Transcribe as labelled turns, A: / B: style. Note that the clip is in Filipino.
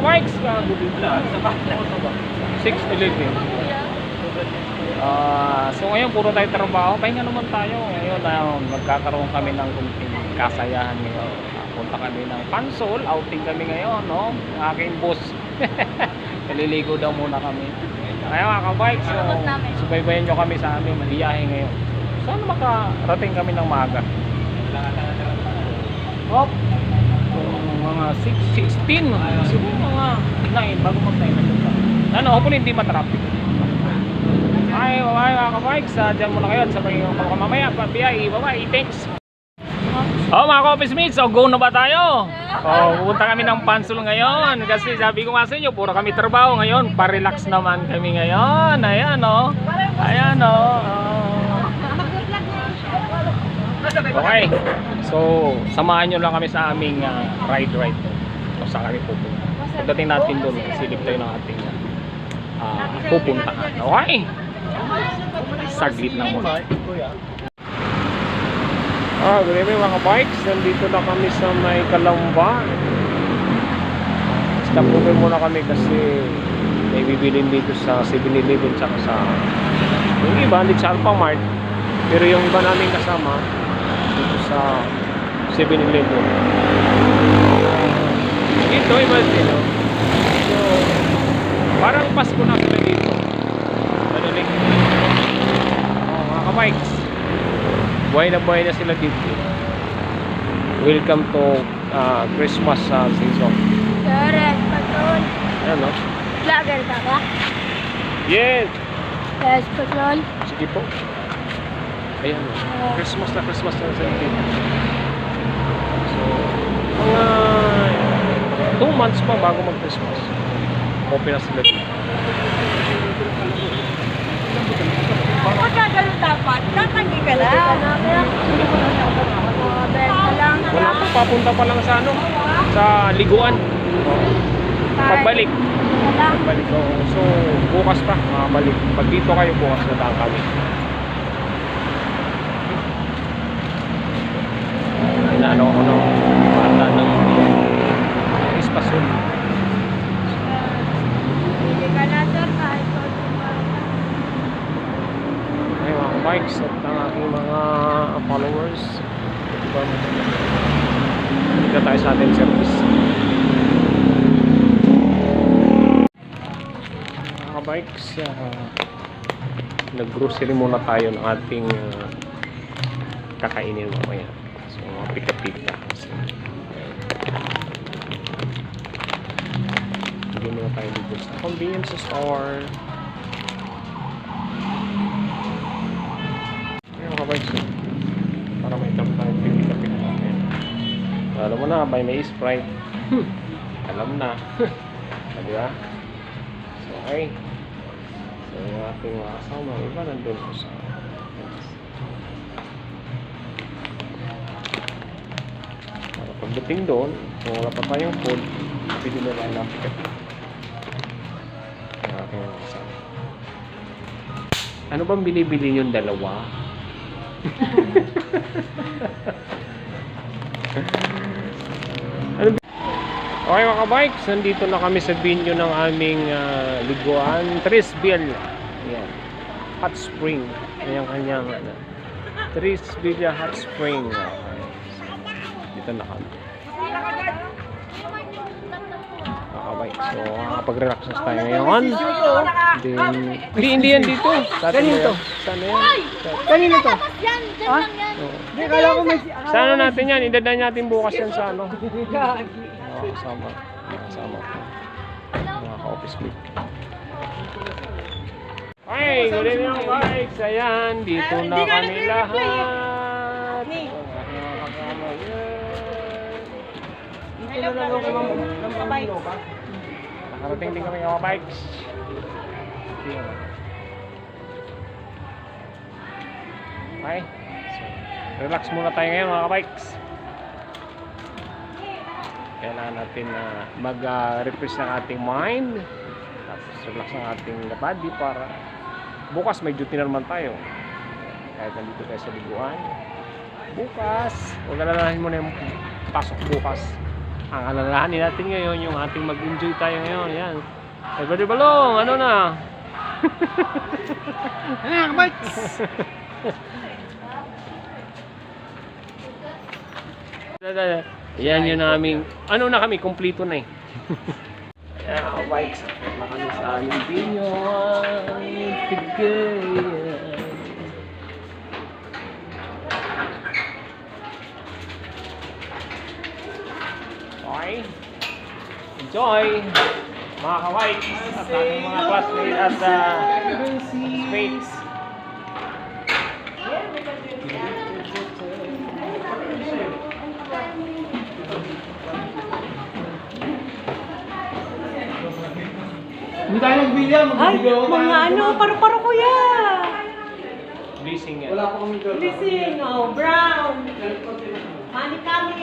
A: Bikes, 6:11. So ngayon puro tayo trabaho. Pahinga naman tayo. Ngayon magkakaroon kami ng kunting kasayahan ngayon. Punta kami ng Pansol, outing kami ngayon, no? Aking boss. Naliligo daw muna kami. Kaya mga ka-bikes, subaybayan nyo kami sa aming biyahe ngayon. Sana makarating kami ng maaga. Hop! Mga 6:16, siguro mga 9 bago mag-9 na hopefully hindi matraffic. Ay, mga ka-bikes, dyan muna kayo at sabay yung mamaya, biyahe, bye-bye, thanks. Mga ka-office mates, go na ba tayo? Pupunta kami ng Pansol ngayon kasi sabi ko nga sa inyo, puro kami trabaho ngayon, pa-relax naman kami ngayon. Ayan ayan okay, so samahan nyo lang kami sa aming ride kung saan kami pupunta. Pagdating natin doon, silip tayo ng ating pupuntahan. Okay, saglit lang muna. Good evening mga bikes, nandito na kami sa may Kalamba. Stop over muna kami kasi may bibilin dito sa 7-Eleven tsaka sa yung iba dito sa Alphamart, pero yung iba namin kasama dito sa 7-Eleven. Ito iba dito. So parang Pasko na sila dito. Madaling mga kabikes, buhay na sila dito. Welcome to Christmas season.
B: Sir, patrol.
A: Ano?
B: Vlogger ka ba?
A: Yes.
B: Yes, patrol.
A: Sige po. Ayan. Christmas na sila dito. So, mga 2 months pa bago mag-Christmas. Open na sila dito.
B: Pagkagalo dapat, tatanggi ka lang.
A: Wala po, papunta pa lang sa sa liguan. Pagbalik. So bukas pa makabalik. Pag dito kayo bukas na kami. Ano bata ng espasyon.
B: Hindi ka na sir, kahit
A: Ay mga bikes at ang aking mga followers. Dito tayo sa ating service. Mga bikes, nag-grocery muna tayo ng ating kakainin mamaya. So mga pika-pika. Hindi muna tayo dito sa convenience store. Para may tap tayo pipita-pita natin. Alam mo na, may Sprite. Alam na. Diba? So, okay. So, yung ating mga kasama, iba nandun ko sa para pagdating doon, kung wala pa tayong food, pwede na lang napikat. Yung ating mga kasama. Ano bang binibili yung dalawa? Okay mga ka-bikes, nandito na kami sa venue ng aming liguan, Trisville. Ayan, hot spring. Ayan kanyang Trisville hot spring. Dito na kami mga ka-bikes. So makakapag-relax na tayo ngayon. Hindi yan dito. Kanino to? Saan yan?
B: kanino to? Yan, dyan
A: Ha?
B: lang yan.
A: Hindi, kala ko may... Sa ano natin yan? Idadaan natin bukas yan sa ano? Sama. Mga ka-office mate. Okay, good evening mga bikes. Ayan, dito na kami lahat.
B: Hello,
A: Nakarating din kami mga bikes. Okay. So, relax muna tayo ngayon mga bikes. Kailangan natin mag-refresh ng ating mind. Tapos relax ng ating body para bukas may duty na naman tayo. Kahit nandito tayo sa liguan. Bukas, huwag alalahanin mo na yung pasok bukas. Ang alalahanin natin ngayon, yung ating mag-enjoy tayo ngayon. Yan. Everybody Balong, ano na?
C: Ayan, bikes!
A: Yan yun naming, ano na kami, kompleto na eh. Ayan, bikes. Makano sa aming binyo. Tigayan. Okay. Enjoy! Mga ka-bikes at ating mga classmates at mates.
C: Hindi tayo mag-bilya,
B: Ay,
C: mag-video tayo.
B: mga ano, paru-paro kuya.
A: Blessing yan.
C: Wala pa kami girl.
B: Missing, oh, brown. Honey kami.